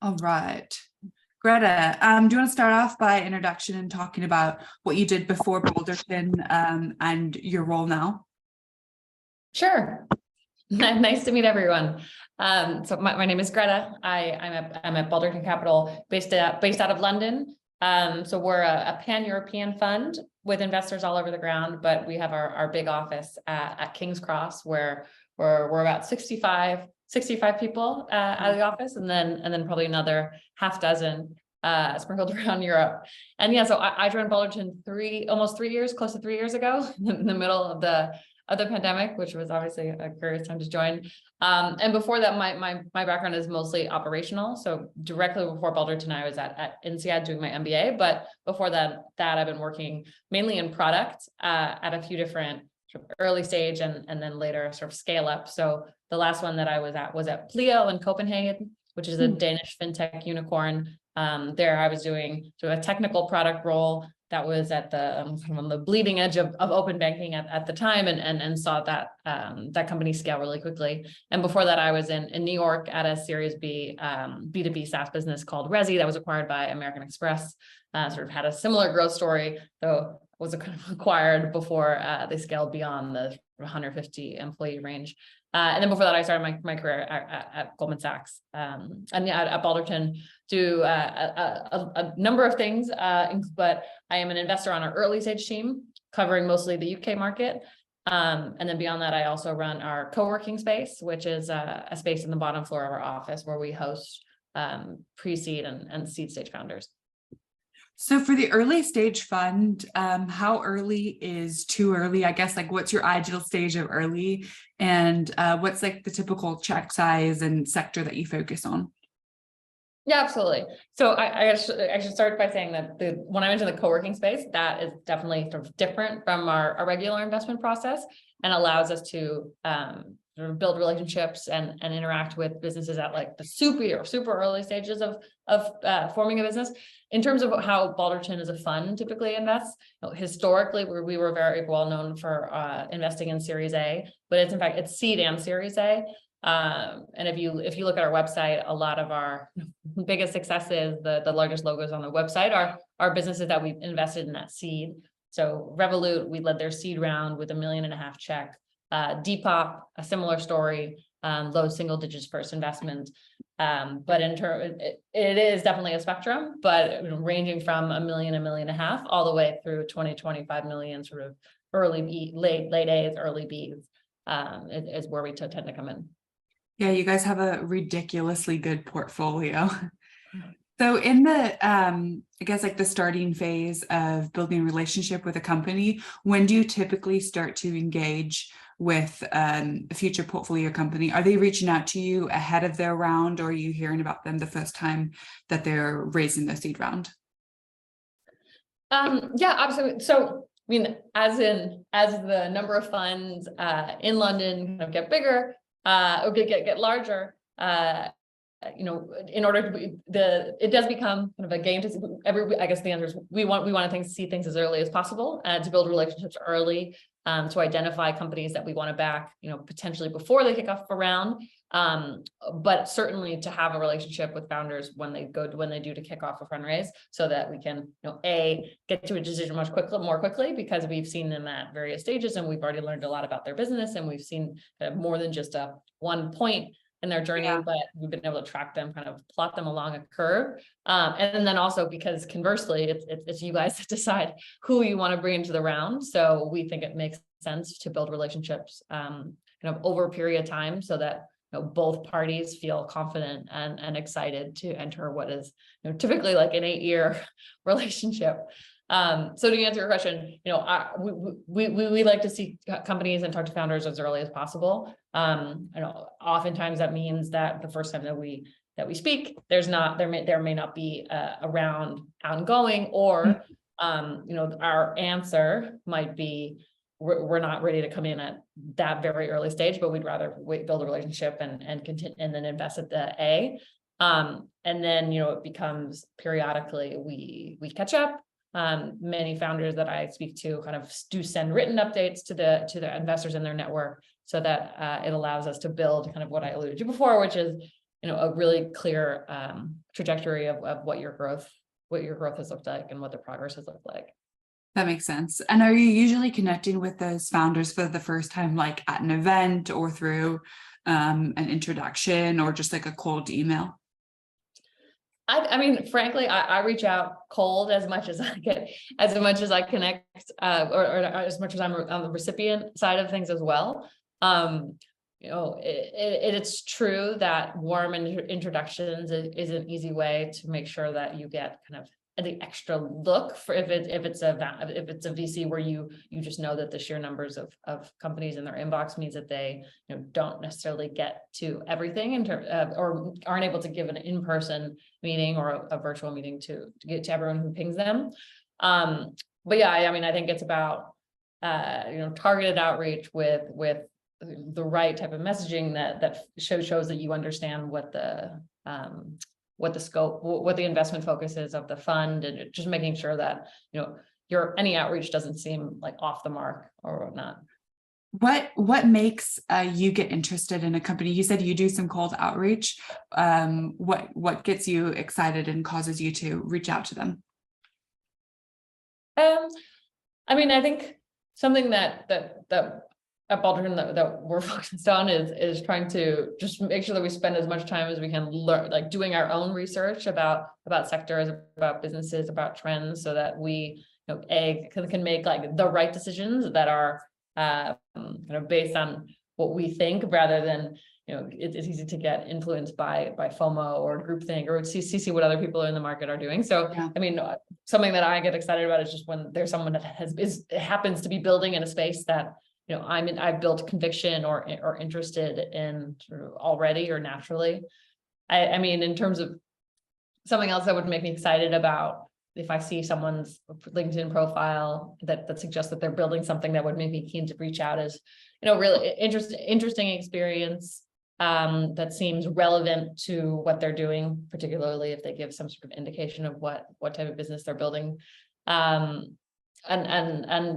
All right. Greta, do you want to start off by introduction and talking about what you did before Balderton and your role now? Sure. Nice to meet everyone. So my name is Greta. I'm at Balderton Capital, based out of London. So we're a pan-European fund with investors all over the ground, but we have our big office at King's Cross, where we're about 65 people at the office, and then probably another half dozen sprinkled around Europe. And yeah, so I joined Balderton almost 3 years, close to 3 years ago, in the middle of the pandemic, which was obviously a curious time to join. And before that, my background is mostly operational. So directly before Balderton, I was at INSEAD doing my MBA. But before that I've been working mainly in product at a few different sort of early stage and then later sort of scale up. So the last one that I was at Pleo in Copenhagen, which is a Danish fintech unicorn. There I was doing sort of a technical product role that was at the kind of on the bleeding edge of open banking at the time, and saw that company scale really quickly. And before that, I was in New York at a Series B B2B SaaS business called Resi that was acquired by American Express. Sort of had a similar growth story, though was kind of acquired before they scaled beyond the 150 employee range. And then before that, I started my career at Goldman Sachs. And yeah, at Balderton, do a number of things, but I am an investor on our early stage team, covering mostly the UK market. And then beyond that, I also run our co-working space, which is a space in the bottom floor of our office where we host pre-seed and seed stage founders. So for the early stage fund, how early is too early? I guess, like, what's your ideal stage of early, and what's like the typical check size and sector that you focus on? Yeah, absolutely. So I should start by saying that when I went to the co-working space, that is definitely sort of different from our regular investment process, and allows us to sort of build relationships and interact with businesses at like the super early stages of forming a business. In terms of how Balderton as a fund typically invests, historically we were very well known for investing in Series A, but it's seed and Series A. And if you look at our website, a lot of our biggest successes, the largest logos on the website are businesses that we've invested in that seed. So Revolut, we led their seed round with $1.5 million check. Depop, a similar story, low single digits first investment. But it is definitely a spectrum, but ranging from $1 million, $1.5 million, all the way through 25 million, sort of early B, late A's, early B's, is where we tend to come in. Yeah, you guys have a ridiculously good portfolio. So in the, I guess, like the starting phase of building a relationship with a company, when do you typically start to engage with a future portfolio company? Are they reaching out to you ahead of their round, or are you hearing about them the first time that they're raising their seed round? Yeah, absolutely. So, I mean, as the number of funds in London kind of get bigger, or get larger, in order to it does become kind of a game to see I guess the answer is we want to see things as early as possible, to build relationships early, to identify companies that we want to back, potentially before they kick off a round, but certainly to have a relationship with founders when they do to kick off a fundraise, so that we can, get to a decision more quickly, because we've seen them at various stages and we've already learned a lot about their business, and we've seen more than just one point in their journey, but we've been able to track them, kind of plot them along a curve. And then also because conversely, it's you guys that decide who you want to bring into the round. So we think it makes sense to build relationships kind of over a period of time, so that both parties feel confident and excited to enter what is typically like an 8-year relationship. So to answer your question, we like to see companies and talk to founders as early as possible. Oftentimes that means that the first time that we speak, there may not be a round ongoing, or our answer might be we're not ready to come in at that very early stage, but we'd rather build a relationship and continue, and then invest at the A. And then it becomes periodically we catch up. Many founders that I speak to kind of do send written updates to the investors in their network, so that it allows us to build kind of what I alluded to before, which is a really clear trajectory of what your growth has looked like and what the progress has looked like. That makes sense. And are you usually connecting with those founders for the first time, like at an event or through an introduction or just like a cold email? I mean, frankly, I reach out cold as much as I get, as much as I connect, or as much as I'm on the recipient side of things as well. It's true that warm introductions is an easy way to make sure that you get kind of the extra look for if it's a VC where you just know that the sheer numbers of companies in their inbox means that they don't necessarily get to everything in terms or aren't able to give an in-person meeting or a virtual meeting to get to everyone who pings them. But yeah, I mean, I think it's about targeted outreach with the right type of messaging that shows that you understand what the scope, what the investment focus is of the fund, and just making sure that any outreach doesn't seem like off the mark or whatnot. What makes you get interested in a company? You said you do some cold outreach. What gets you excited and causes you to reach out to them? I mean, I think something that at Balderton that we're focused on is trying to just make sure that we spend as much time as we can doing our own research about sectors, about businesses, about trends, so that we can make like the right decisions that are based on what we think, rather than it's easy to get influenced by FOMO or groupthink or see what other people in the market are doing. So yeah. I mean, something that I get excited about is just when there's someone that happens to be building in a space that I've built conviction or interested in sort of already or naturally. I mean, in terms of something else that would make me excited about, if I see someone's LinkedIn profile that suggests that they're building something that would make me keen to reach out, is really interesting experience that seems relevant to what they're doing, particularly if they give some sort of indication of what type of business they're building. And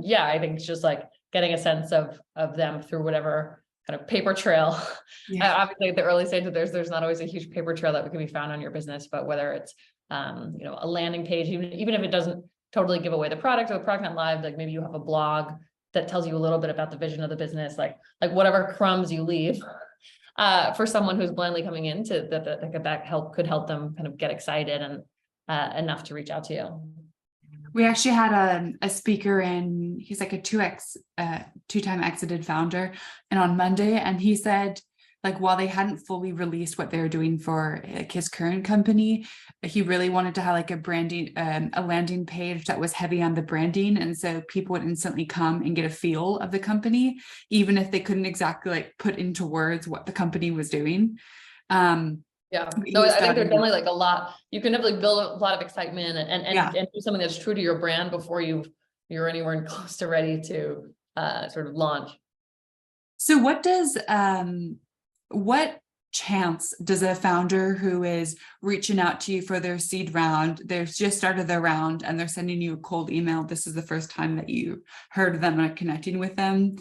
yeah, I think it's just like getting a sense of them through whatever kind of paper trail. Yeah. Obviously at the early stage, there's not always a huge paper trail that can be found on your business, but whether it's a landing page, even if it doesn't totally give away the product or the product not live, like maybe you have a blog that tells you a little bit about the vision of the business, like whatever crumbs you leave for someone who's blindly coming in to that could help them kind of get excited and enough to reach out to you. We actually had a speaker in, he's like a two-time exited founder, and on Monday, and he said, like, while they hadn't fully released what they were doing for like his current company, he really wanted to have like a landing page that was heavy on the branding, and so people would instantly come and get a feel of the company, even if they couldn't exactly like put into words what the company was doing. Yeah, no, I think there's definitely like a lot. You can definitely build a lot of excitement and do something that's true to your brand before you're anywhere close to ready to sort of launch. So what chance does a founder who is reaching out to you for their seed round, they've just started their round and they're sending you a cold email, this is the first time that you heard of them and are connecting with them,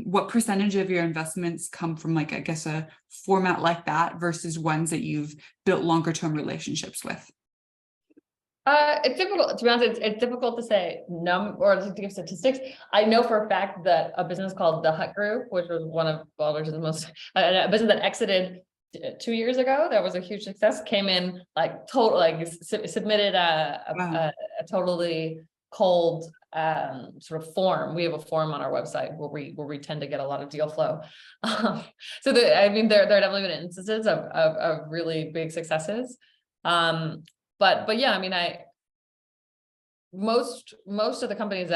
what percentage of your investments come from like, I guess, a format like that versus ones that you've built longer term relationships with? It's difficult, to be honest. It's difficult to say or to give statistics. I know for a fact that a business called the Hut Group, which was one of Balderton's most, a business that exited 2 years ago, that was a huge success, came in like submitted a totally cold sort of form. We have a form on our website where we tend to get a lot of deal flow. So I mean, there are definitely been instances of really big successes. But yeah, I mean, most of the companies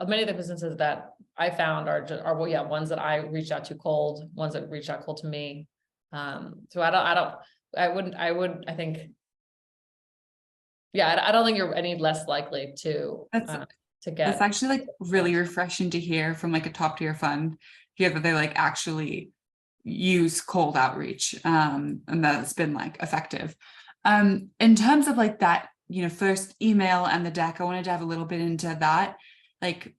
many of the businesses that I found are ones that I reached out to cold, ones that reached out cold to me. So I think I don't think you're any less likely to get. That's actually like really refreshing to hear from like a top tier fund here, that they like actually use cold outreach and that's been like effective. In terms of like that, first email and the deck, I wanted to have a little bit into that. Like,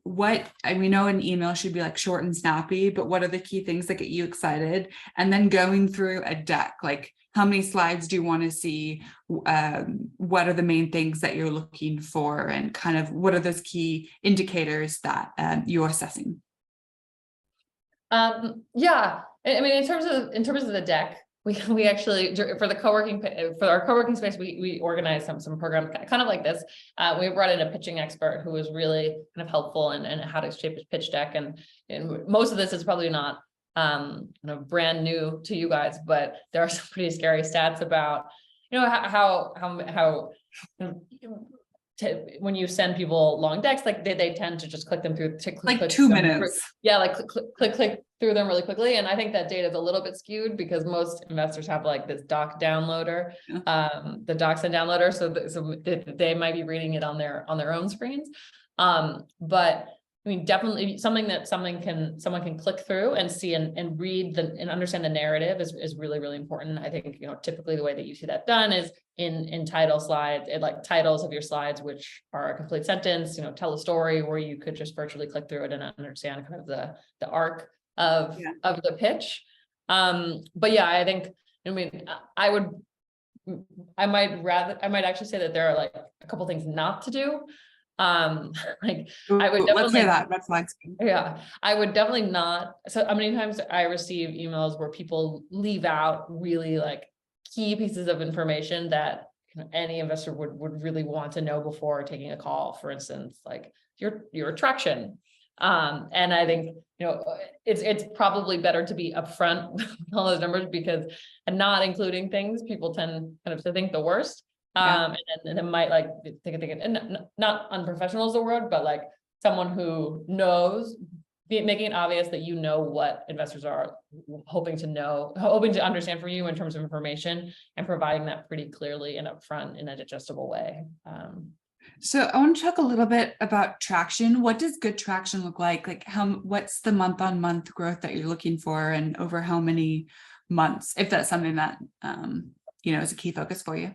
we know an email should be like short and snappy, but what are the key things that get you excited? And then going through a deck, like how many slides do you want to see? What are the main things that you're looking for, and kind of what are those key indicators that you're assessing? Yeah, I mean, in terms of the deck, we actually, for our co-working space, we organized some programs kind of like this. We brought in a pitching expert who was really kind of helpful in how to shape a pitch deck, and most of this is probably not brand new to you guys, but there are some pretty scary stats about how when you send people long decks, like they tend to just click them through like 2 minutes. Yeah, like click through them really quickly. And I think that data is a little bit skewed because most investors have like this doc downloader, the docs and downloader. So they might be reading it on their own screens. But I mean, definitely something that someone can click through and see and read and understand the narrative is really, really important. I think, typically the way that you see that done is in title slides, like titles of your slides, which are a complete sentence, tell a story, where you could just virtually click through it and understand kind of the arc of the pitch. But yeah, I think, I might actually say that there are like a couple things not to do. Like I would definitely, let's hear that. Red flags. Yeah, I would definitely not. So how many times I receive emails where people leave out really like key pieces of information that any investor would really want to know before taking a call, for instance, like your attraction. And I think, it's probably better to be upfront with all those numbers, because not including things, people tend kind of to think the worst. And it might like think, and not unprofessional is the word, but like someone who knows, making it obvious that what investors are hoping to understand from you in terms of information, and providing that pretty clearly and upfront in a digestible way. So I want to talk a little bit about traction. What does good traction look like? Like what's the month-on-month growth that you're looking for, and over how many months, if that's something that is a key focus for you?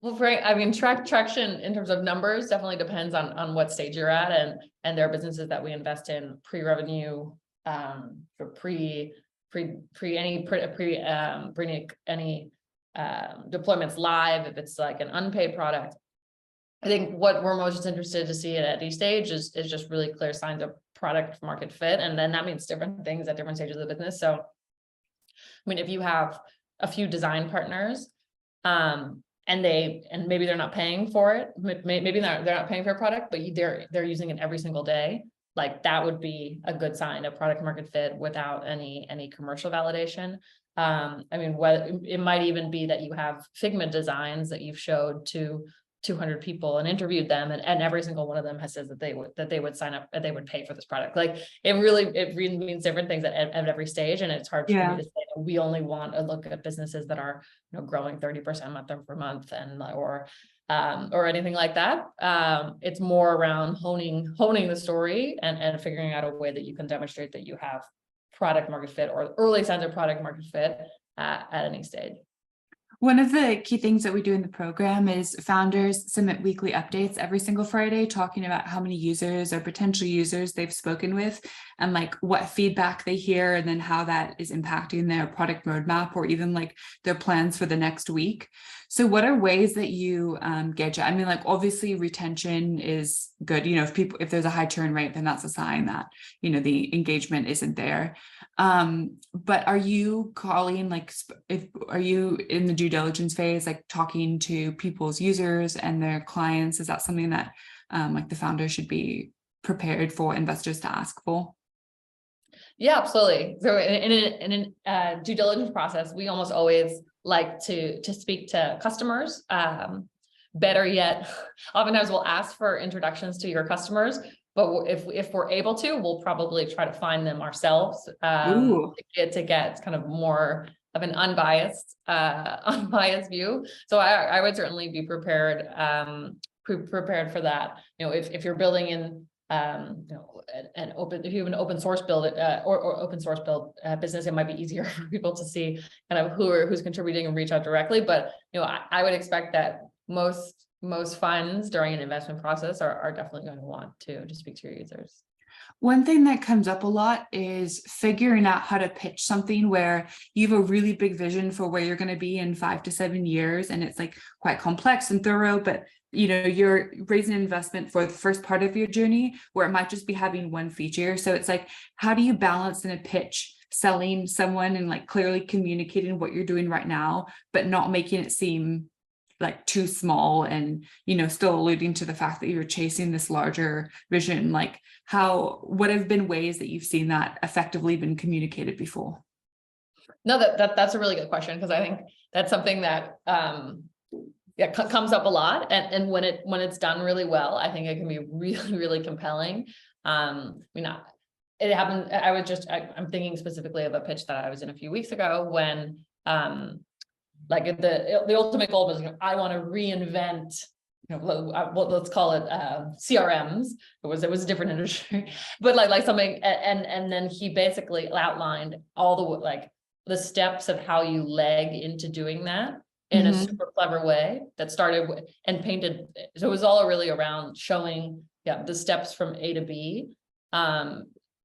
Well, I mean, traction in terms of numbers definitely depends on what stage you're at, and there are businesses that we invest in pre-revenue, for bringing any deployments live, if it's like an unpaid product. I think what we're most interested to see at each stage is just really clear signs of product market fit, and then that means different things at different stages of the business. So, I mean, if you have a few design partners, and maybe they're not paying for it. Maybe they're not paying for a product, but they're using it every single day. Like that would be a good sign of product market fit without any commercial validation. I mean, it might even be that you have Figma designs that you've showed to 200 people and interviewed them, and every single one of them has said that they would sign up and they would pay for this product. Like it really means different things at every stage, and it's hard for me to say that we only want to look at businesses that are growing 30% month over month or anything like that. It's more around honing the story and figuring out a way that you can demonstrate that you have product market fit or early signs of product market fit at any stage. One of the key things that we do in the program is founders submit weekly updates every single Friday, talking about how many users or potential users they've spoken with, and like what feedback they hear, and then how that is impacting their product roadmap or even like their plans for the next week. So what are ways that you gauge it? I mean, like obviously retention is good. If there's a high churn rate, then that's a sign that, the engagement isn't there. But are you calling, are you in the due diligence phase, like talking to people's users and their clients? Is that something that like the founder should be prepared for investors to ask for? Yeah, absolutely. So in a due diligence process, we almost always like to speak to customers. Better yet, oftentimes we'll ask for introductions to your customers, but if we're able to, we'll probably try to find them ourselves, to get kind of more of an unbiased view. So I would certainly be prepared for that. If you're building in if you have an open source build or open source build business, it might be easier for people to see kind of who's contributing and reach out directly. But I would expect that most most funds during an investment process are definitely going to want to speak to your users. One thing that comes up a lot is figuring out how to pitch something where you have a really big vision for where you're going to be in 5 to 7 years. And it's like quite complex and thorough, but you're raising an investment for the first part of your journey where it might just be having one feature. So it's like, how do you balance in a pitch selling someone and like clearly communicating what you're doing right now, but not making it seem like too small and still alluding to the fact that you're chasing this larger vision? Like what have been ways that you've seen that effectively been communicated before? No, that's a really good question, because I think that's something that comes up a lot, and when it's done really well, I think it can be really, really compelling. It happened. I'm thinking specifically of a pitch that I was in a few weeks ago when like the ultimate goal was, I want to reinvent, let's call it CRMs. It was a different industry, but like something, and then he basically outlined all the steps of how you leg into doing that in a super clever way that started and painted. So it was all really around showing the steps from A to B.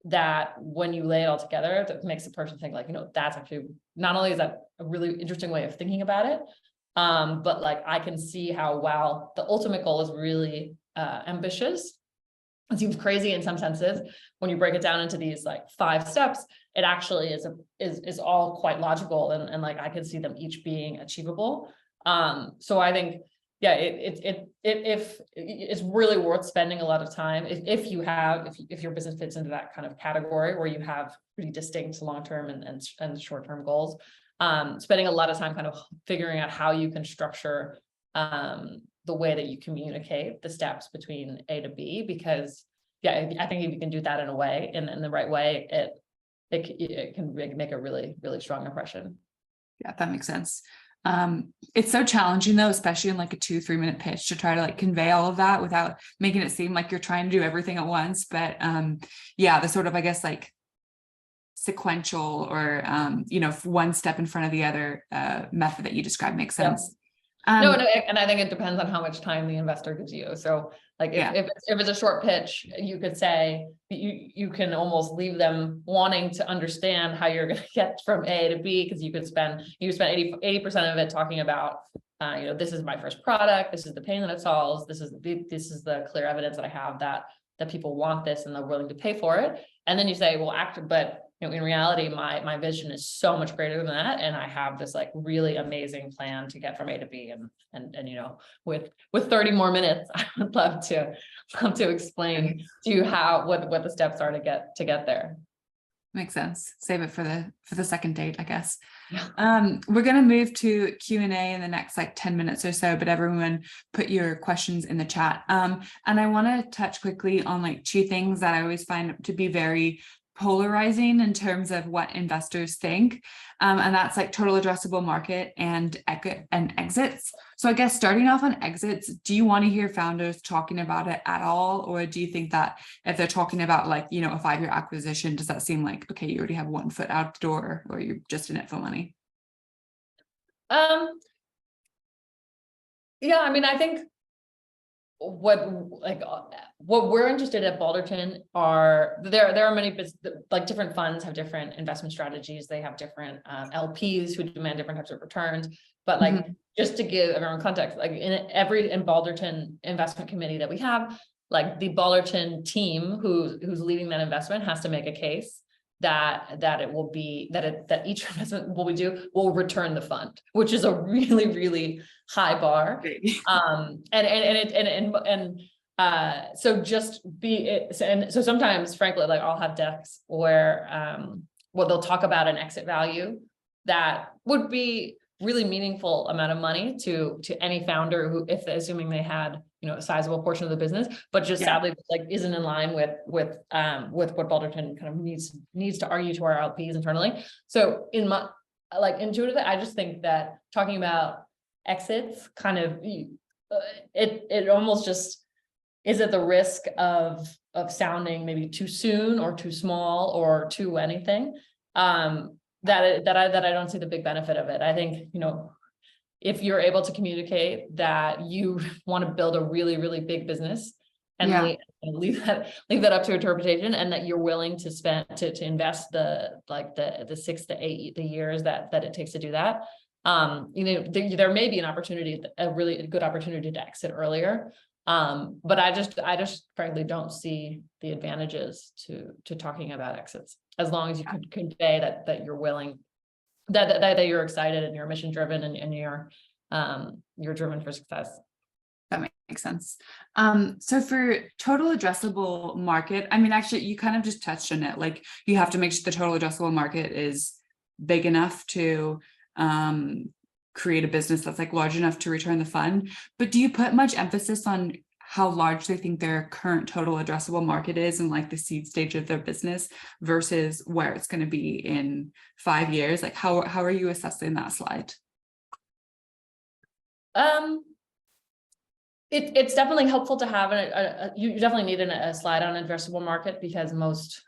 That when you lay it all together, that makes the person think like, that's actually, not only is that a really interesting way of thinking about it, but like I can see how, wow, the ultimate goal is really ambitious. It seems crazy in some senses. When you break it down into these like 5 steps, it actually is all quite logical, and like I can see them each being achievable. So I think, it's really worth spending a lot of time if your business fits into that kind of category where you have pretty distinct long-term and short-term goals. Spending a lot of time kind of figuring out how you can structure the way that you communicate the steps between A to B, because I think if you can do that in a way, in the right way, it can make a really, really strong impression. Yeah, that makes sense. It's so challenging though, especially in like a 2-3 minute pitch, to try to like convey all of that without making it seem like you're trying to do everything at once. But the sort of, I guess, like sequential or one step in front of the other method that you described makes sense. No, and I think it depends on how much time the investor gives you. So like if it's a short pitch, you could say you can almost leave them wanting to understand how you're going to get from A to B, because you spend 80% of it talking about this is my first product, this is the pain that it solves, this is the clear evidence that I have that people want this and they're willing to pay for it. And then you say, well, but in reality, my vision is so much greater than that, and I have this like really amazing plan to get from A to B, and with 30 more minutes, I would love to explain to you what the steps are to get there. Makes sense. Save it for the second date, I guess. We're going to move to Q&A in the next like 10 minutes or so, but everyone put your questions in the chat. And I want to touch quickly on like 2 things that I always find to be very polarizing in terms of what investors think. And that's like total addressable market and exits. So I guess starting off on exits, do you want to hear founders talking about it at all? Or do you think that if they're talking about like, a 5-year acquisition, does that seem like, okay, you already have 1 foot out the door, or you're just in it for money? I mean, I think what we're interested at Balderton are there are many like different funds have different investment strategies. They have different LPs who demand different types of returns. But like just to give everyone context, like in Balderton investment committee that we have, like the Balderton team who's leading that investment has to make a case that each investment will return the fund, which is a really, really high bar. So sometimes, frankly, like I'll have decks where they'll talk about an exit value that would be really meaningful amount of money to any founder who, assuming they had a sizable portion of the business, but just sadly like isn't in line with what Balderton kind of needs to argue to our LPs internally. So intuitively, I just think that talking about exits kind of it almost just is at the risk of sounding maybe too soon or too small or too anything. That I don't see the big benefit of it. I think if you're able to communicate that you want to build a really, really big business and leave that up to interpretation, and that you're willing to spend to invest the 6 to 8 years that it takes to do that. There may be an opportunity, a really good opportunity to exit earlier. But I just frankly don't see the advantages to talking about exits, as long as you could convey that you're willing, that you're excited and you're mission driven and you're driven for success. That makes sense. So for total addressable market, I mean, actually, you kind of just touched on it. Like, you have to make sure the total addressable market is big enough to create a business that's like large enough to return the fund. But do you put much emphasis on how large they think their current total addressable market is in like the seed stage of their business versus where it's going to be in 5 years? Like, how are you assessing that slide? It's definitely helpful to have you definitely need a slide on addressable market, because most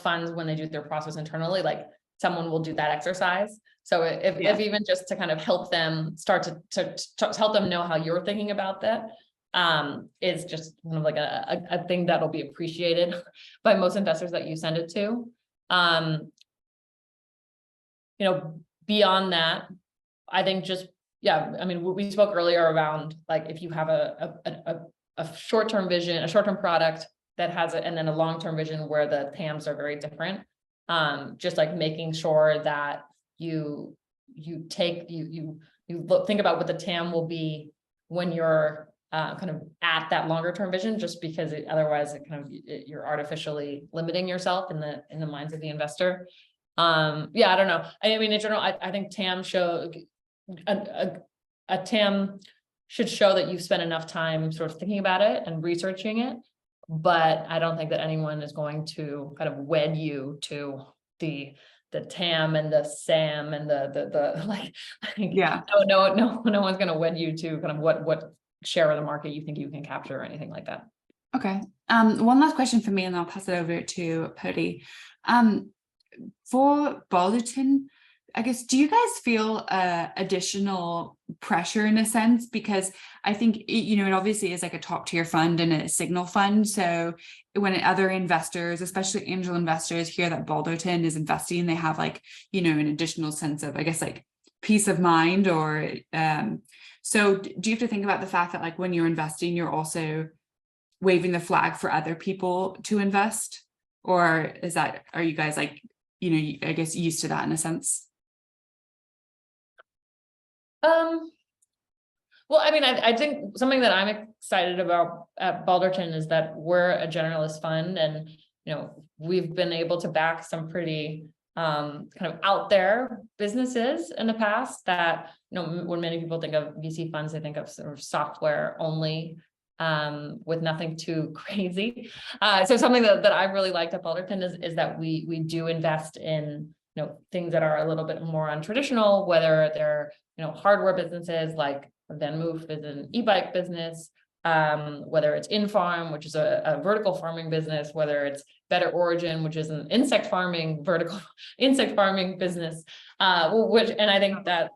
funds, when they do their process internally, like someone will do that exercise. So if even just to kind of help them start to help them know how you're thinking about that, is just kind of like a thing that'll be appreciated by most investors that you send it to. Beyond that, I think I mean, we spoke earlier around, like, if you have a short-term vision, a short-term product that has and then a long-term vision where the TAMs are very different, just like making sure that you think about what the TAM will be when you're kind of at that longer-term vision, just because otherwise you're artificially limiting yourself in the minds of the investor. I don't know. I mean, in general, I think TAM a TAM should show that you've spent enough time sort of thinking about it and researching it, but I don't think that anyone is going to kind of wed you to the TAM and the SAM and the like. No one's going to wed you to kind of what share of the market you think you can capture or anything like that. Okay. One last question for me, and I'll pass it over to Pody. For Balderton, I guess, do you guys feel additional pressure in a sense? Because I think, it obviously is like a top tier fund and a signal fund. So when other investors, especially angel investors, hear that Balderton is investing, they have like, an additional sense of, I guess, like peace of mind, or so do you have to think about the fact that like when you're investing, you're also waving the flag for other people to invest? Or are you guys like, I guess used to that in a sense? Well, I mean, I think something that I'm excited about at Balderton is that we're a generalist fund, and we've been able to back some pretty kind of out there businesses in the past that when many people think of VC funds, they think of sort of software only, with nothing too crazy. So something that I really liked at Balderton is that we do invest in things that are a little bit more untraditional, whether they're hardware businesses like Venmoof is an e-bike business, whether it's InFarm, which is a vertical farming business, whether it's Better Origin, which is an vertical insect farming business, and I think that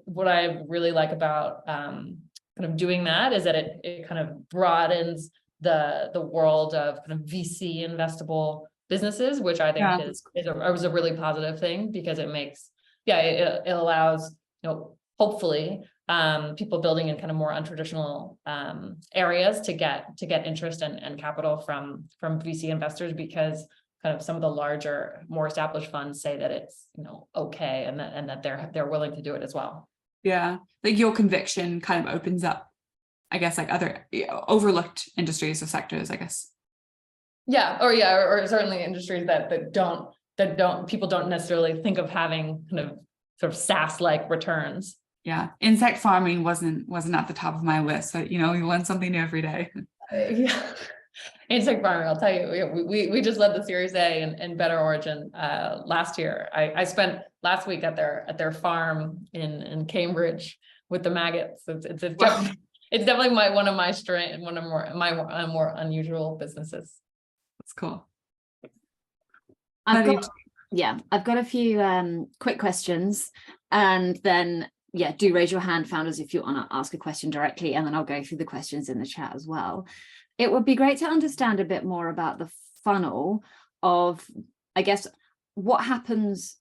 what I really like about kind of doing that is that it kind of broadens the world of kind of VC investable businesses, which I think is a really positive thing, because it makes it allows hopefully people building in kind of more untraditional areas to get interest and capital from VC investors, because kind of some of the larger, more established funds say that it's okay, and that they're willing to do it as well. Yeah, like your conviction kind of opens up, I guess, like other overlooked industries or sectors, I guess. Or certainly industries that people don't necessarily think of having kind of sort of SaaS-like returns. Yeah, insect farming wasn't at the top of my list, so you learn something new every day. Insect farming, I'll tell you, we just led the Series A in Better Origin last year. I spent last week at their farm in Cambridge with the maggots. It's definitely one of my more unusual businesses. That's cool. I've got a few quick questions, and then yeah, do raise your hand, founders, if you want to ask a question directly, and then I'll go through the questions in the chat as well. It would be great to understand a bit more about the funnel of, I guess, what happens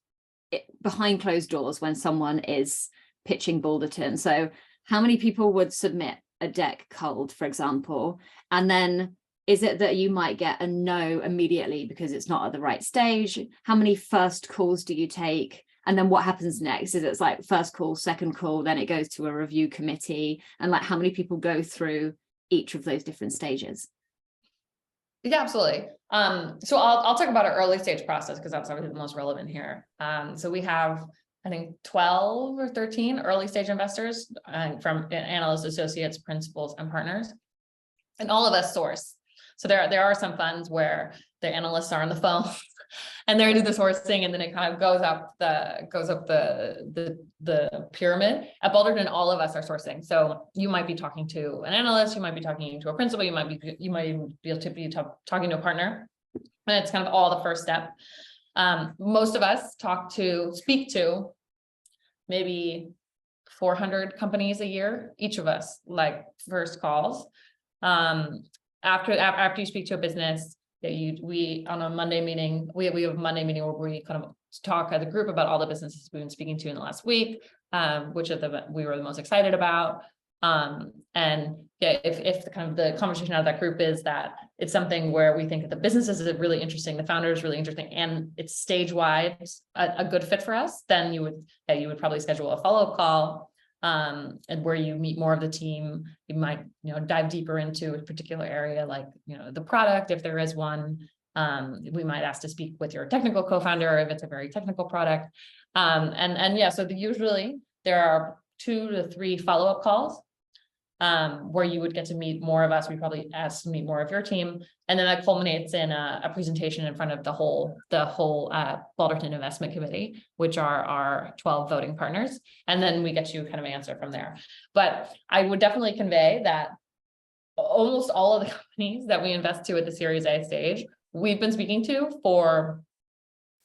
behind closed doors when someone is pitching Balderton. So how many people would submit a deck cold, for example, and then is it that you might get a no immediately because it's not at the right stage? How many first calls do you take? And then what happens next? Is it's like first call, second call, then it goes to a review committee, and like how many people go through each of those different stages? Yeah, absolutely. So I'll talk about our early stage process because that's obviously the most relevant here. So we have, I think, 12 or 13 early stage investors from analysts, associates, principals, and partners, and all of us source. So there are some funds where the analysts are on the phone and they do the sourcing, and then it kind of goes up the pyramid. At Balderton, all of us are sourcing. So you might be talking to an analyst, you might be talking to a principal, you might even be able to be talking to a partner, and it's kind of all the first step. Most of us speak to maybe 400 companies a year, each of us, like first calls. After you speak to a business, we on a Monday meeting, we have a Monday meeting where we kind of talk as a group about all the businesses we've been speaking to in the last week, which of them we were the most excited about. And yeah, if the kind of the conversation out of that group is that it's something where we think that the businesses is really interesting, the founder is really interesting, and it's stage wise a good fit for us, then you would probably schedule a follow-up call. And where you meet more of the team, you might, dive deeper into a particular area, like, the product, if there is one. We might ask to speak with your technical co-founder if it's a very technical product. And yeah, so usually there are 2 to 3 follow-up calls where you would get to meet more of us. We probably ask to meet more of your team, and then that culminates in a presentation in front of the whole Balderton Investment Committee, which are our 12 voting partners, and then we get you kind of an answer from there. But I would definitely convey that almost all of the companies that we invest to at the Series A stage, we've been speaking to for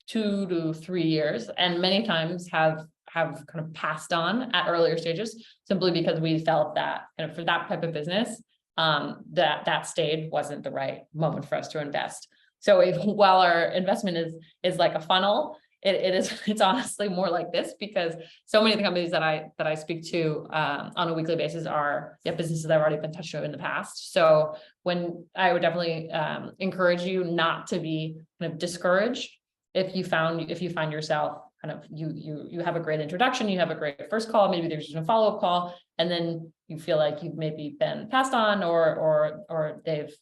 2 to 3 years, and many times have kind of passed on at earlier stages, simply because we felt that kind of for that type of business, that stage wasn't the right moment for us to invest. So while our investment is like a funnel, it's honestly more like this, because so many of the companies that I speak to on a weekly basis are businesses that have already been touched on in the past. So when I would definitely encourage you not to be kind of discouraged if you find yourself kind of you have a great introduction, you have a great first call, maybe there's just a follow-up call, and then you feel like you've maybe been passed on, or they've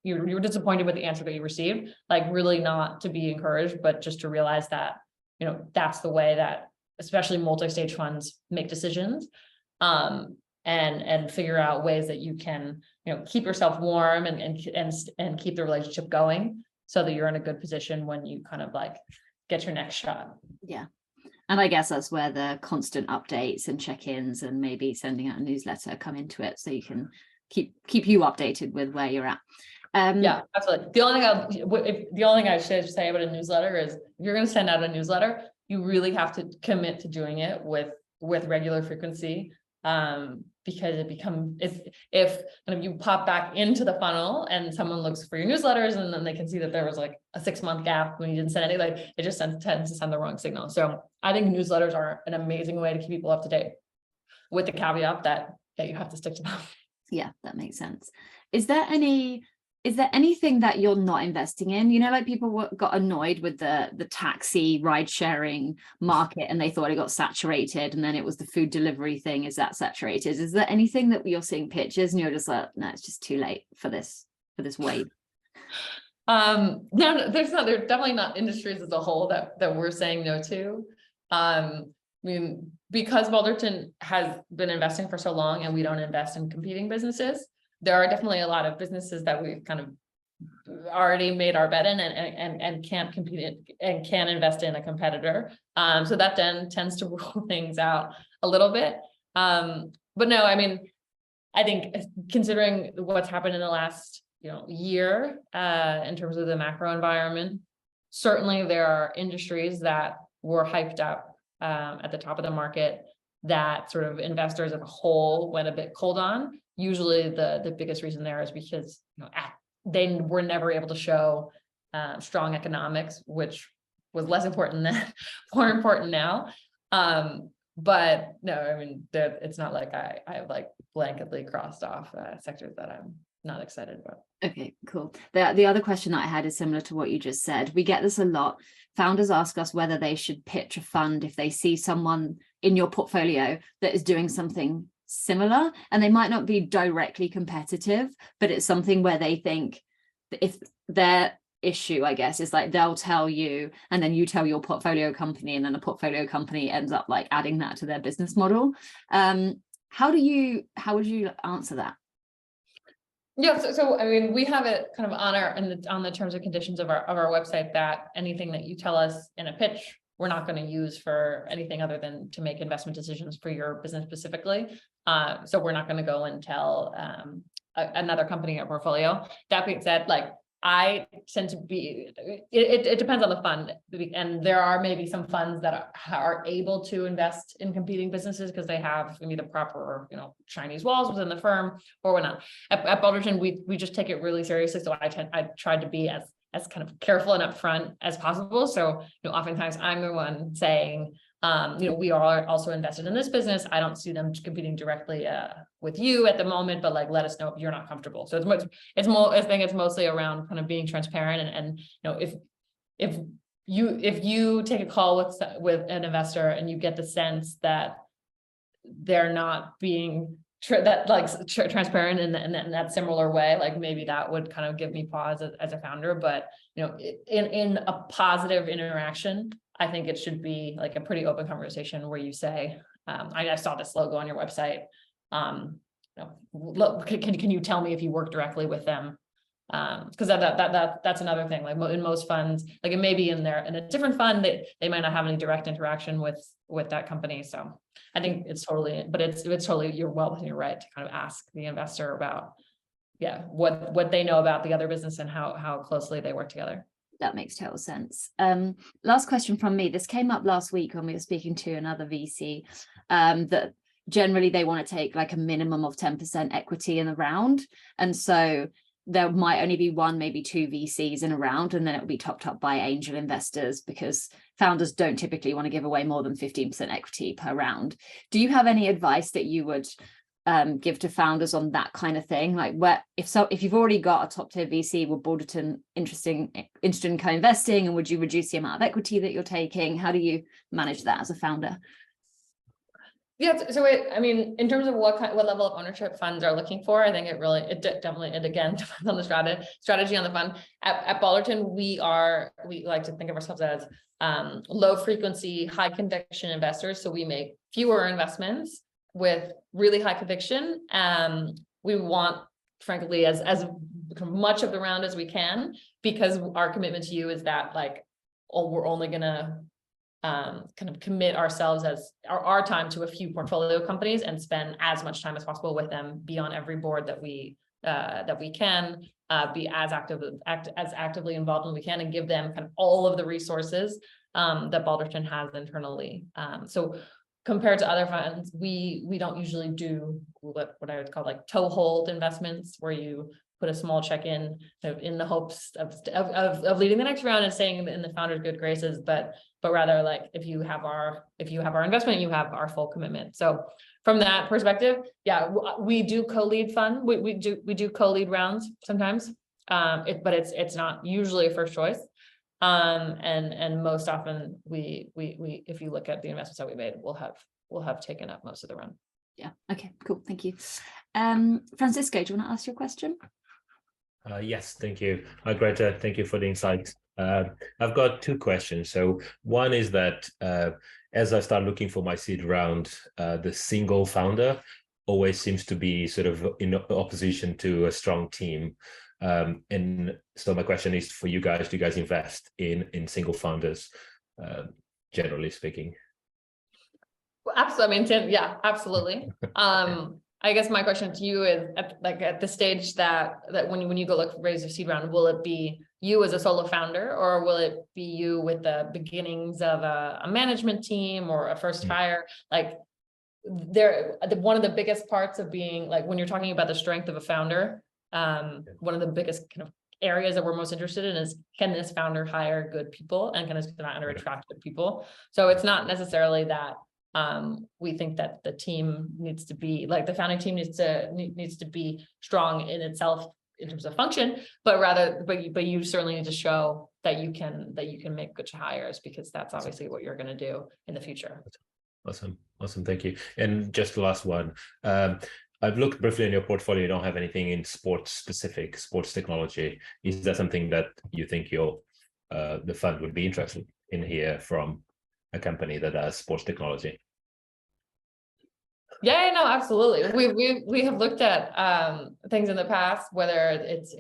you're disappointed with the answer that you received. Like, really not to be encouraged, but just to realize that that's the way that especially multi-stage funds make decisions, and figure out ways that you can keep yourself warm and keep the relationship going, so that you're in a good position when you kind of like get your next shot. Yeah. And I guess that's where the constant updates and check-ins and maybe sending out a newsletter come into it, so you can keep you updated with where you're at. Yeah, absolutely. The only thing I should say about a newsletter is, if you're going to send out a newsletter, you really have to commit to doing it with regular frequency, because if kind of you pop back into the funnel and someone looks for your newsletters, and then they can see that there was like a 6-month gap when you didn't send any, like it just tends to send the wrong signal. So I think newsletters are an amazing way to keep people up to date, with the caveat that you have to stick to them. Yeah, that makes sense. Is there anything that you're not investing in? Like people got annoyed with the taxi ride sharing market, and they thought it got saturated, and then it was the food delivery thing. Is that saturated? Is there anything that you're seeing pitches and you're just like, no, it's just too late for this wave? No, there's definitely not industries as a whole that we're saying no to. I mean, because Balderton has been investing for so long and we don't invest in competing businesses, there are definitely a lot of businesses that we've kind of already made our bet in and can't compete and can't invest in a competitor. So that then tends to rule things out a little bit. But no, I mean, I think considering what's happened in the last year in terms of the macro environment, certainly there are industries that were hyped up at the top of the market that sort of investors as a whole went a bit cold on. Usually the biggest reason there is because they were never able to show strong economics, which was less important then, more important now. But no, I mean, it's not like I have like blanketly crossed off sectors that I'm not excited about. Okay, cool. The other question that I had is similar to what you just said. We get this a lot. Founders ask us whether they should pitch a fund if they see someone in your portfolio that is doing something similar, and they might not be directly competitive, but it's something where they think if their issue, I guess, is like they'll tell you and then you tell your portfolio company, and then the portfolio company ends up like adding that to their business model. How would you answer that? Yeah, so I mean, we have it kind of on the terms and conditions of our website that anything that you tell us in a pitch, we're not going to use for anything other than to make investment decisions for your business specifically. So we're not going to go and tell another company or portfolio. That being said, like I tend to be, it depends on the fund, and there are maybe some funds that are able to invest in competing businesses because they have maybe the proper, Chinese walls within the firm or whatnot. At Balderton, we just take it really seriously. So I tried to be as kind of careful and upfront as possible. So, oftentimes I'm the one saying, we are also invested in this business. I don't see them competing directly with you at the moment, but like, let us know if you're not comfortable. So I think it's mostly around kind of being transparent and if you take a call with an investor and you get the sense that they're not being transparent in that similar way, like maybe that would kind of give me pause as a founder. But in a positive interaction, I think it should be like a pretty open conversation where you say, I saw this logo on your website. Look, can you tell me if you work directly with them? Because that's another thing. Like in most funds, like it may be in a different fund that they might not have any direct interaction with that company. So I think it's totally you're well within your right to kind of ask the investor about what they know about the other business and how closely they work together. That makes total sense. Last question from me. This came up last week when we were speaking to another VC, that generally they want to take like a minimum of 10% equity in the round. And so there might only be one, maybe two VCs in a round, and then it will be topped up by angel investors because founders don't typically want to give away more than 15% equity per round. Do you have any advice that you would give to founders on that kind of thing? Like if you've already got a top tier VC, would Balderton interested in co-investing, and would you reduce the amount of equity that you're taking? How do you manage that as a founder? Yeah, so in terms of what level of ownership funds are looking for, I think it definitely again depends on the strategy on the fund. At Balderton, we like to think of ourselves as low frequency, high conviction investors. So we make fewer investments with really high conviction. We want, frankly, as much of the round as we can, because our commitment to you is that we're only gonna kind of commit ourselves as our time to a few portfolio companies and spend as much time as possible with them, be on every board that we can, be as actively involved as we can, and give them kind of all of the resources that Balderton has internally. So compared to other funds, we don't usually do what I would call like toe hold investments, where you put a small check in the hopes of leading the next round and staying in the founder's good graces, but rather like if you have our investment, you have our full commitment. So from that perspective, we do co-lead fund. We do co-lead rounds sometimes, but it's not usually a first choice. And most often we if you look at the investments that we made, we'll have taken up most of the run. Yeah. Okay, cool. Thank you. Francisco, do you want to ask your question? Yes, thank you. Hi, Greta. Thank you for the insights. I've got two questions. So one is that as I start looking for my seed round, the single founder always seems to be sort of in opposition to a strong team. And so my question is for you guys, do you guys invest in single founders, generally speaking? Well, absolutely. Yeah, absolutely. I guess my question to you is at the stage that when you go look raise a seed round, will it be you as a solo founder, or will it be you with the beginnings of a management team or a first hire? Like one of the biggest parts of being like, when you're talking about the strength of a founder, one of the biggest kind of areas that we're most interested in is, can this founder hire good people, and can this founder attract good people? So it's not necessarily that we think that the team needs to be like, the founding team needs to be strong in itself in terms of function, but rather, but you certainly need to show that you can make good hires, because that's obviously what you're going to do in the future. Awesome. Thank you. And just the last one. I've looked briefly in your portfolio. You don't have anything in sports technology. Is that something that you think the fund would be interested in here from a company that does sports technology? Yeah, no, absolutely. We have looked at things in the past, whether it's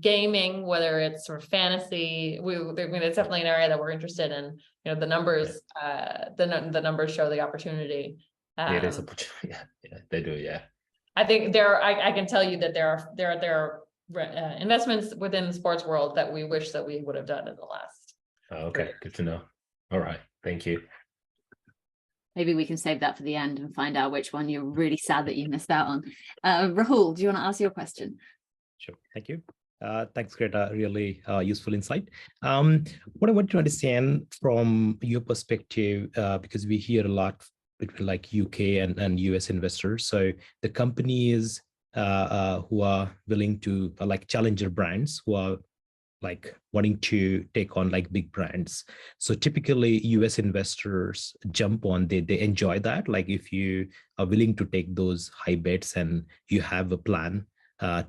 gaming, whether it's sort of fantasy. I mean, it's definitely an area that we're interested in. The numbers, the numbers show the opportunity. It is yeah, they do. Yeah, I think I can tell you that there are investments within the sports world that we wish that we would have done in the last. Okay, good to know. All right, thank you. Maybe we can save that for the end and find out which one you're really sad that you missed out on. Rahul, do you want to ask your question? Sure, thank you. Thanks, Greta. Really useful insight. What I want to understand from your perspective, because we hear a lot between like UK and US investors. So the companies who are willing to like challenger brands, who are like wanting to take on like big brands. So typically US investors jump on, they enjoy that. Like if you are willing to take those high bets and you have a plan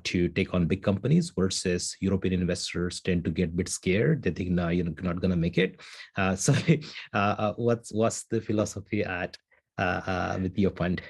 to take on big companies, versus European investors tend to get a bit scared. They think, no, you're not going to make it. So what's the philosophy at with your fund?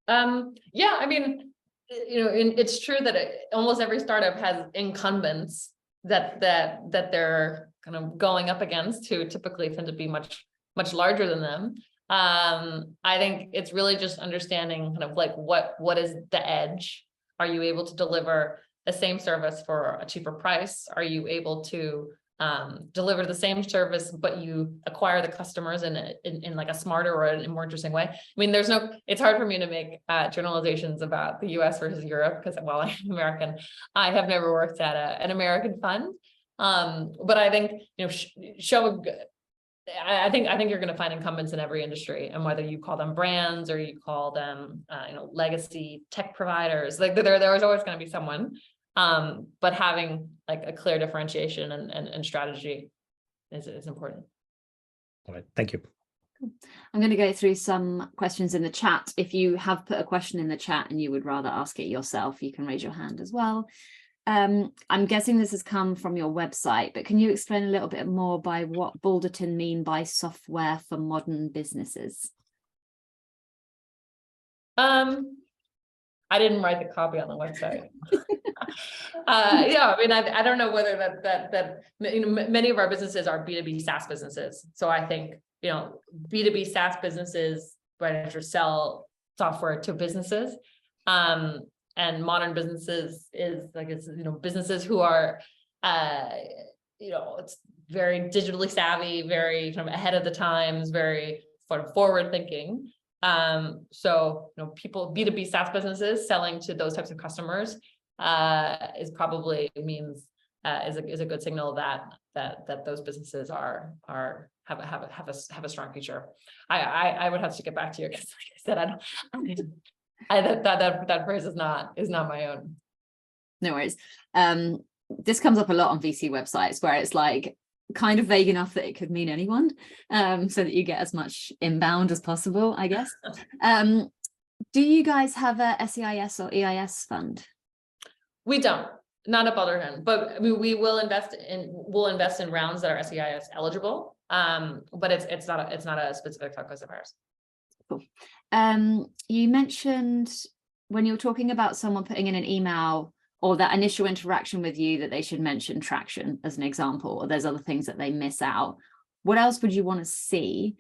Yeah, I mean, it's true that almost every startup has incumbents that they're kind of going up against, who typically tend to be much larger than them. I think it's really just understanding kind of like what is the edge. Are you able to deliver the same service for a cheaper price? Are you able to deliver the same service, but you acquire the customers in like a smarter or a more interesting way? I mean, it's hard for me to make generalizations about the US versus Europe, because while I'm American, I have never worked at an American fund. But I think, I think you're going to find incumbents in every industry, and whether you call them brands or you call them, legacy tech providers, like there's always going to be someone. But having like a clear differentiation and strategy is important. All right, thank you. I'm going to go through some questions in the chat. If you have put a question in the chat and you would rather ask it yourself, you can raise your hand as well. I'm guessing this has come from your website, but can you explain a little bit more by what Balderton mean by software for modern businesses? I didn't write the copy on the website. Yeah, I mean, I don't know whether that many of our businesses are B2B SaaS businesses. So I think, B2B SaaS businesses, right, sell software to businesses. And modern businesses is like, it's, businesses who are, it's very digitally savvy, very kind of ahead of the times, very sort of forward thinking. So, people, B2B SaaS businesses selling to those types of customers is a good signal that those businesses have a strong future. I would have to get back to you, because like I said, that phrase is not my own. No worries. This comes up a lot on VC websites, where it's like kind of vague enough that it could mean anyone, so that you get as much inbound as possible, I guess. Do you guys have a SEIS or EIS fund? We don't, not at Balderton, but we will invest in rounds that are SEIS eligible. But it's not a specific focus of ours. Cool. You mentioned when you were talking about someone putting in an email or that initial interaction with you that they should mention traction as an example, or there's other things that they miss out. What else would you want to see?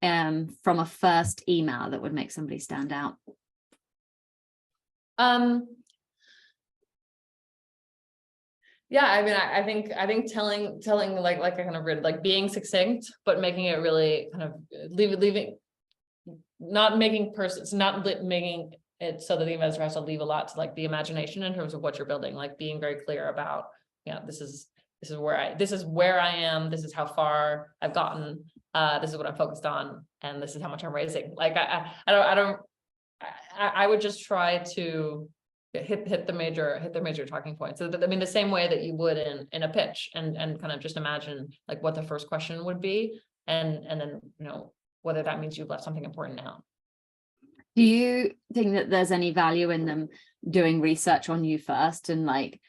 from a first email that would make somebody stand out? Yeah, I mean, I think telling like I kind of read, like being succinct, but making it really kind of leaving, not making making it so that the investor has to leave a lot to like the imagination in terms of what you're building, like being very clear about, yeah, this is where I am, this is how far I've gotten, this is what I'm focused on, and this is how much I'm raising. Like I would just try to hit the major talking points. So I mean, the same way that you would in a pitch, and kind of just imagine like what the first question would be, and then, you know, whether that means you've left something important out. Do you think that there's any value in them doing research on you first and like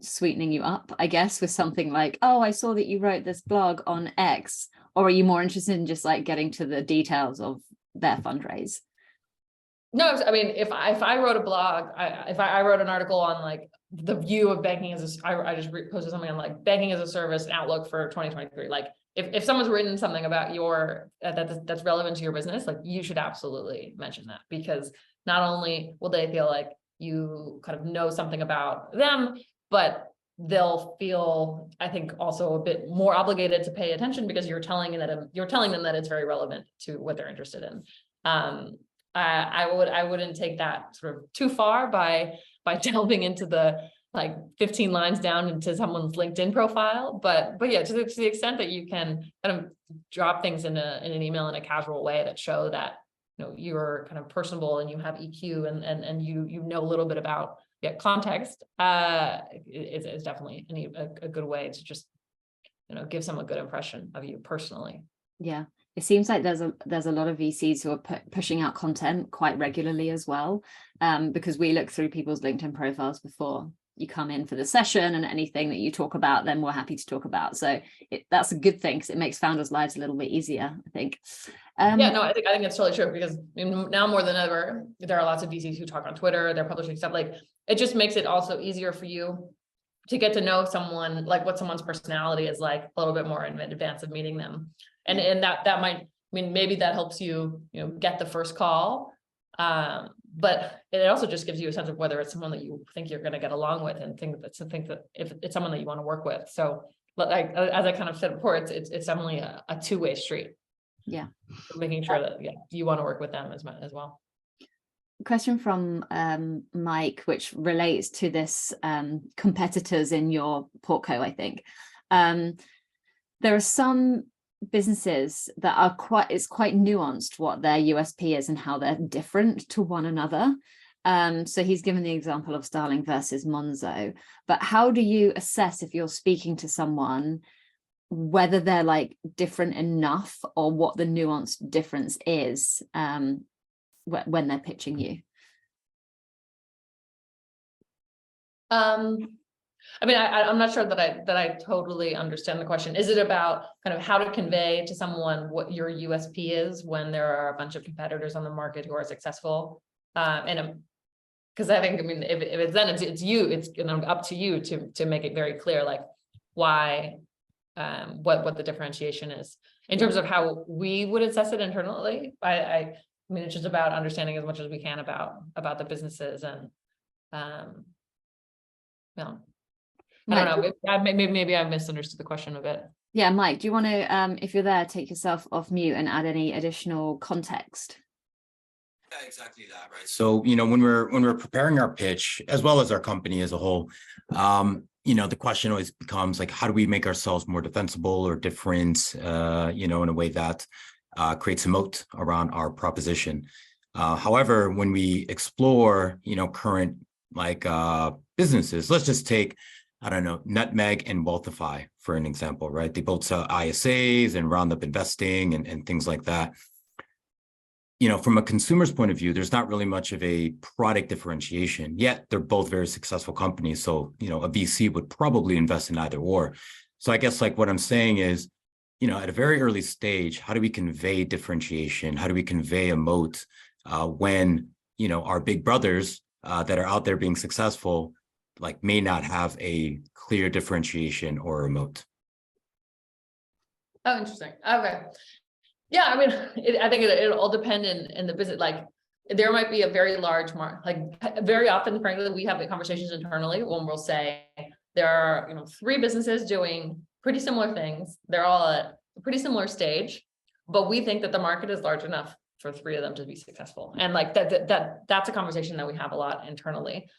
sweetening you up, I guess, with something like, oh, I saw that you wrote this blog on X, or are you more interested in just like getting to the details of their fundraise? No, I mean, if I wrote a blog, if I wrote an article on like the view of banking as I just posted something on like banking as a service and outlook for 2023. Like if someone's written something about your that's relevant to your business, like you should absolutely mention that, because not only will they feel like you kind of know something about them, but they'll feel, I think, also a bit more obligated to pay attention because you're telling them that it's very relevant to what they're interested in. I wouldn't take that sort of too far by delving into the like 15 lines down into someone's LinkedIn profile, but yeah, to the extent that you can kind of drop things in an email in a casual way that show that, you know, you're kind of personable and you have EQ and you know a little bit about context, is definitely a good way to just, you know, give someone a good impression of you personally. Yeah, it seems like there's a lot of VCs who are pushing out content quite regularly as well, because we look through people's LinkedIn profiles before you come in for the session, and anything that you talk about, then we're happy to talk about. So that's a good thing, because it makes founders' lives a little bit easier, I think. Yeah, no, I think it's totally true, because now more than ever, there are lots of VCs who talk on Twitter, they're publishing stuff. Like it just makes it also easier for you to get to know someone, like what someone's personality is like a little bit more in advance of meeting them. And that might, I mean, maybe that helps you, you know, get the first call. But it also just gives you a sense of whether it's someone that you think you're going to get along with, and think that if it's someone that you want to work with. So, like, as I kind of said before, it's definitely a two-way street. Yeah. Making sure that you want to work with them as well. Question from Mike, which relates to this competitors in your portco, I think. There are some businesses that are it's quite nuanced what their USP is and how they're different to one another. So he's given the example of Starling versus Monzo, but how do you assess, if you're speaking to someone, whether they're like different enough, or what the nuanced difference is when they're pitching you? I mean, I'm not sure that I totally understand the question. Is it about kind of how to convey to someone what your USP is when there are a bunch of competitors on the market who are successful? And because I think, I mean, if it's then it's you, it's up to you to make it very clear, like why, what the differentiation is. In terms of how we would assess it internally, I mean, it's just about understanding as much as we can about the businesses, and no. I don't know. Maybe I misunderstood the question a bit. Yeah, Mike, do you want to, if you're there, take yourself off mute and add any additional context? Yeah, exactly that, right? So, you know, when we're preparing our pitch, as well as our company as a whole, you know, the question always becomes like, how do we make ourselves more defensible or different, you know, in a way that creates a moat around our proposition. However, when we explore, you know, current like businesses, let's just take, I don't know, Nutmeg and Wealthify for an example, right? They both sell ISAs and roundup investing and things like that. You know, from a consumer's point of view, there's not really much of a product differentiation, yet they're both very successful companies. So, you know, a VC would probably invest in either or. So I guess like what I'm saying is, you know, at a very early stage, how do we convey differentiation? How do we convey a moat when, you know, our big brothers that are out there being successful, like may not have a clear differentiation or a moat? Oh, interesting. Okay. Yeah, I mean, I think it'll all depend in the business. Like, there might be a very large very often, frankly, we have the conversations internally when we'll say there are, 3 businesses doing pretty similar things. They're all at a pretty similar stage, but we think that the market is large enough for 3 of them to be successful. And like that's a conversation that we have a lot internally.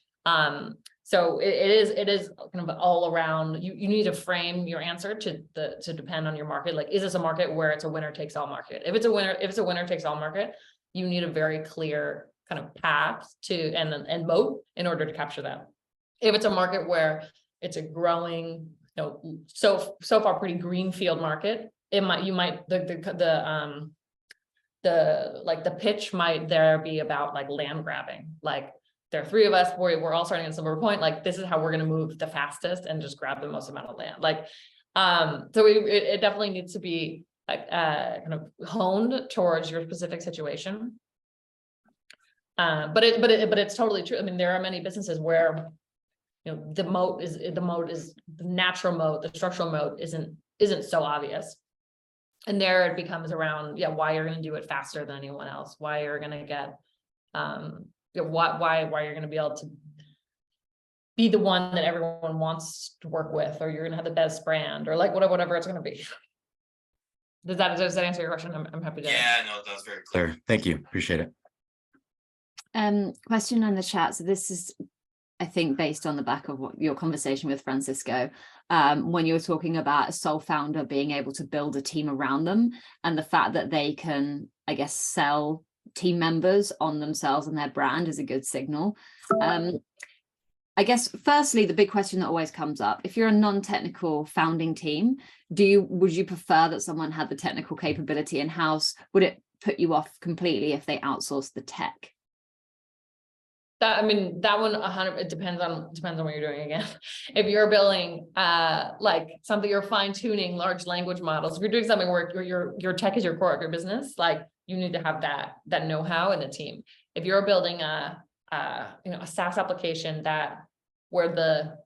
So it is kind of all around, you need to frame your answer to depend on your market. Like, is this a market where it's a winner takes all market? If it's a winner takes all market, you need a very clear kind of path to and moat in order to capture that. If it's a market where it's a growing, so far pretty greenfield market, the pitch might there be about like land grabbing. Like, there are 3 of us, we're all starting at a similar point. Like, this is how we're going to move the fastest and just grab the most amount of land. Like, so it definitely needs to be kind of honed towards your specific situation. But it's totally true. I mean, there are many businesses where, the natural moat, the structural moat isn't so obvious. And there it becomes around, why you're going to do it faster than anyone else, why you're going to get, why you're going to be able to be the one that everyone wants to work with, or you're going to have the best brand, or like whatever it's going to be. Does that answer your question? I'm happy to. Yeah, no, that was very clear. Thank you. Appreciate it. Question in the chat. So this is, I think, based on the back of your conversation with Francisco, when you were talking about a sole founder being able to build a team around them, and the fact that they can, I guess, sell team members on themselves and their brand is a good signal. I guess, firstly, the big question that always comes up, if you're a non-technical founding team, would you prefer that someone had the technical capability in-house? Would it put you off completely if they outsourced the tech? That one 100, it depends on what you're doing again. If you're building like something, you're fine-tuning large language models, if you're doing something where your tech is your core of your business, like, you need to have that know-how in the team. If you're building a SaaS application where the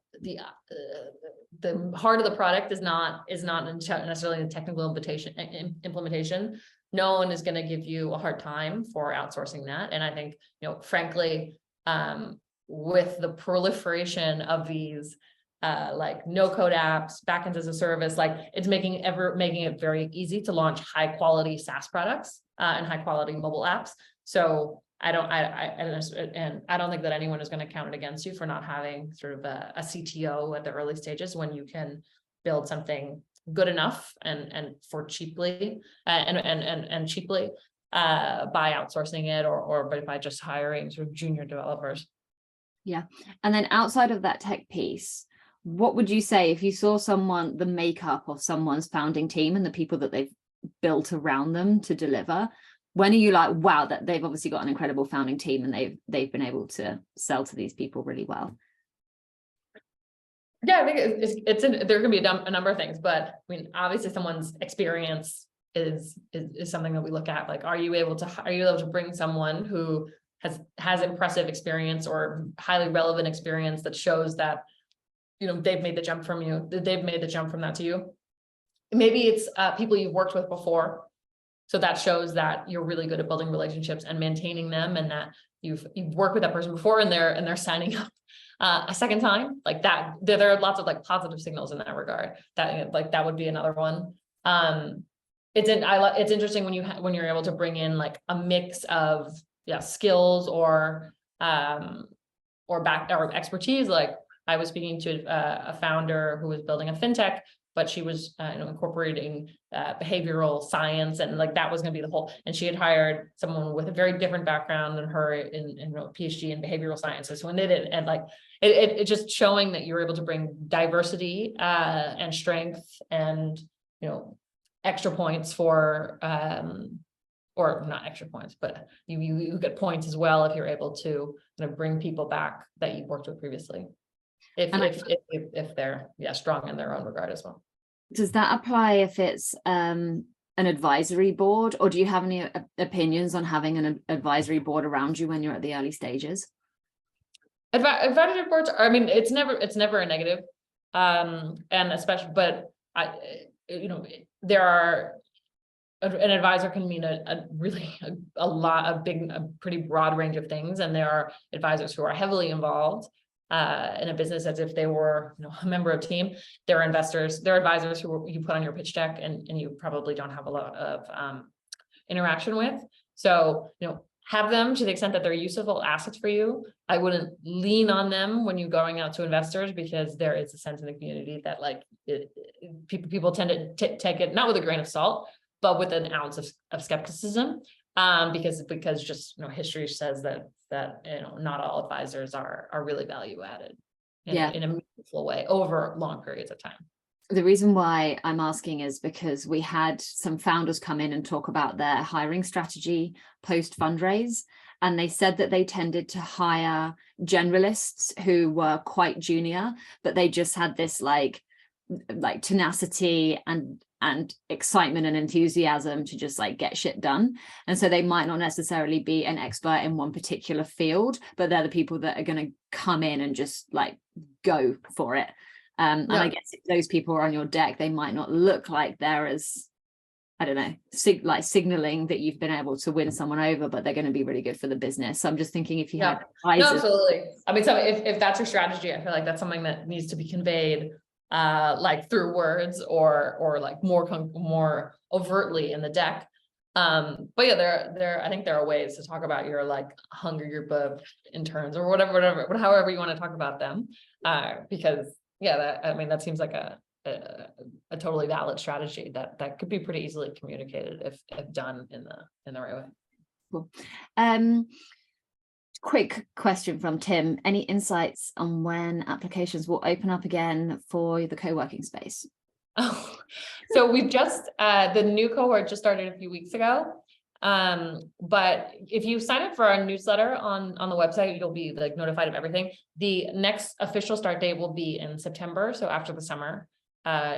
heart of the product is not necessarily the technical implementation, no one is going to give you a hard time for outsourcing that. And I think, frankly, with the proliferation of these like no-code apps, backends as a service, like, it's making it very easy to launch high-quality SaaS products and high-quality mobile apps. So I don't think that anyone is going to count it against you for not having sort of a CTO at the early stages, when you can build something good enough and for cheaply and cheaply by outsourcing it or by just hiring sort of junior developers. Yeah. And then outside of that tech piece, what would you say if you saw the makeup of someone's founding team and the people that they've built around them to deliver? When are you like, wow, that they've obviously got an incredible founding team and they've been able to sell to these people really well? Yeah, I think there can be a number of things, but obviously someone's experience is something that we look at. Like, are you able to bring someone who has impressive experience or highly relevant experience that shows that, they've made the jump from you, they've made the jump from that to you. Maybe it's people you've worked with before. So that shows that you're really good at building relationships and maintaining them, and that you've worked with that person before and they're signing up a second time, like that. There are lots of like positive signals in that regard. That would be another one. It's interesting when you're able to bring in like a mix of skills or expertise. Like, I was speaking to a founder who was building a fintech, but she was incorporating behavioral science, and like that was going to be the whole. And she had hired someone with a very different background than her in PhD in behavioral sciences. So when they did, and like it just showing that you're able to bring diversity and strength and extra points for or not extra points, but you get points as well if you're able to kind of bring people back that you've worked with previously. If they're strong in their own regard as well. Does that apply if it's an advisory board, or do you have any opinions on having an advisory board around you when you're at the early stages? Advisory boards are, it's never a negative, and especially, but there are an advisor can mean a pretty broad range of things. And there are advisors who are heavily involved in a business as if they were, a member of team. There are advisors who you put on your pitch deck and you probably don't have a lot of interaction with. So, have them to the extent that they're useful assets for you. I wouldn't lean on them when you're going out to investors, because there is a sense in the community that people tend to take it not with a grain of salt, but with an ounce of skepticism, because just history says that not all advisors are really value added in a meaningful way over long periods of time. The reason why I'm asking is because we had some founders come in and talk about their hiring strategy post fundraise, and they said that they tended to hire generalists who were quite junior, but they just had this like tenacity and excitement and enthusiasm to just get shit done. And so they might not necessarily be an expert in one particular field, but they're the people that are going to come in and just go for it. And I guess if those people are on your deck, they might not look like they're as, I don't know, signaling that you've been able to win someone over, but they're going to be really good for the business. So I'm just thinking if you had advisors. No, absolutely. I mean, so if that's your strategy, I feel like that's something that needs to be conveyed through words or more overtly in the deck. But yeah, I think there are ways to talk about your hunger group of interns or however you want to talk about them. Because that seems like a totally valid strategy that could be pretty easily communicated if done in the right way. Cool. Quick question from Tim. Any insights on when applications will open up again for the co-working space? Oh, so we've just the new cohort just started a few weeks ago. But if you sign up for our newsletter on the website, you'll be notified of everything. The next official start date will be in September, so after the summer.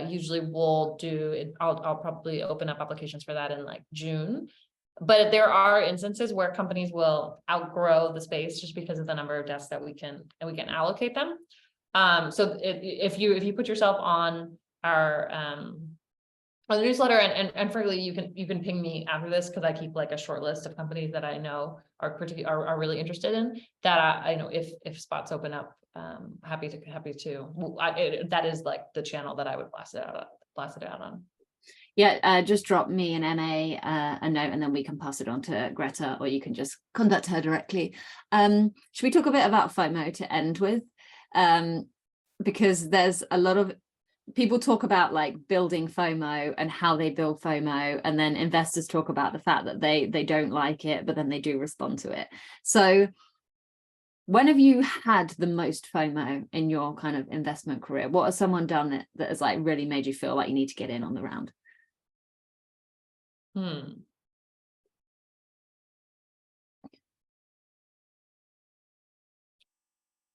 Usually we'll do it. I'll probably open up applications for that in June. But there are instances where companies will outgrow the space just because of the number of desks that we can allocate them. So if you put yourself on our on the newsletter, and frankly, you can ping me after this, because I keep a short list of companies that I know are really interested in that. I know if spots open up, happy to. That is the channel that I would blast it out on. Yeah, just drop me and MA a note, and then we can pass it on to Greta, or you can just contact her directly. Should we talk a bit about FOMO to end with? Because there's a lot of people talk about building FOMO and how they build FOMO, and then investors talk about the fact that they don't like it, but then they do respond to it. So when have you had the most FOMO in your kind of investment career? What has someone done that has really made you feel like you need to get in on the round?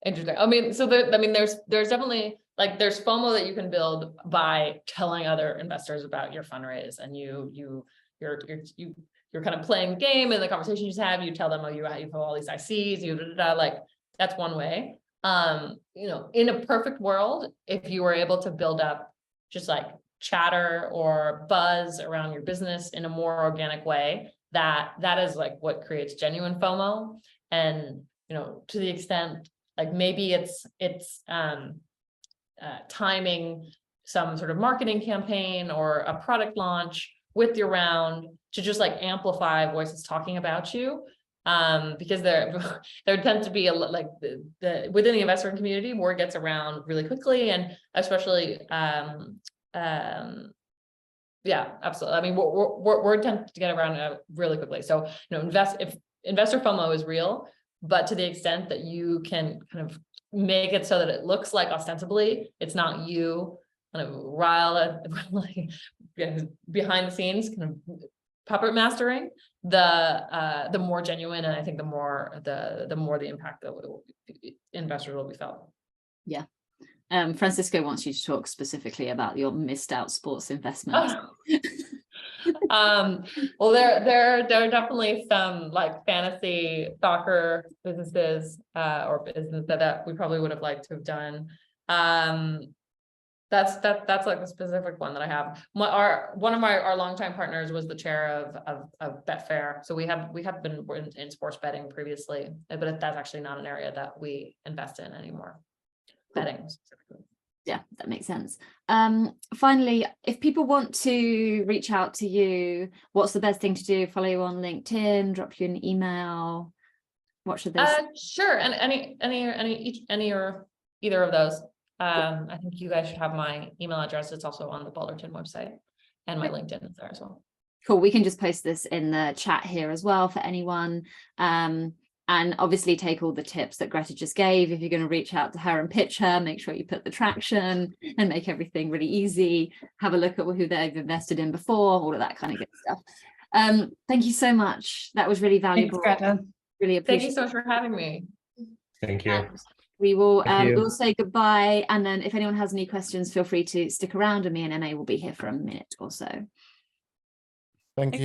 Interesting. I mean, so there's definitely there's FOMO that you can build by telling other investors about your fundraise, and you're kind of playing the game, and the conversation you have, you tell them, oh, you have all these ICs, that's one way. In a perfect world, if you were able to build up just chatter or buzz around your business in a more organic way, that is what creates genuine FOMO. And to the extent maybe it's timing some sort of marketing campaign or a product launch with your round to just amplify voices talking about you, because there tends to be the within the investment community, word gets around really quickly, and especially yeah, absolutely. I mean, word tends to get around really quickly. So if investor FOMO is real, but to the extent that you can kind of make it so that it looks like ostensibly it's not you, kind of rile behind the scenes, kind of puppet mastering, the more genuine, and I think the more the impact that investors will be felt. Yeah. Francisco wants you to talk specifically about your missed out sports investments. Well, there are definitely some fantasy soccer businesses or business that we probably would have liked to have done. That's like the specific one that I have. One of our longtime partners was the chair of Betfair. So we have been in sports betting previously, but that's actually not an area that we invest in anymore. Betting specifically. Yeah, that makes sense. Finally, if people want to reach out to you, what's the best thing to do? Follow you on LinkedIn, drop you an email. What should they say? Sure, and any or either of those. I think you guys should have my email address. It's also on the Balderton website, and my LinkedIn is there as well. Cool. We can just post this in the chat here as well for anyone. And obviously take all the tips that Greta just gave. If you're going to reach out to her and pitch her, make sure you put the traction and make everything really easy. Have a look at who they've invested in before, all of that kind of good stuff. Thank you so much. That was really valuable. Thanks, Greta. Really appreciate it. Thank you so much for having me. Thank you. We will Thank you. we'll say goodbye, and then if anyone has any questions, feel free to stick around, and me and Emma will be here for a minute or so. Thank you.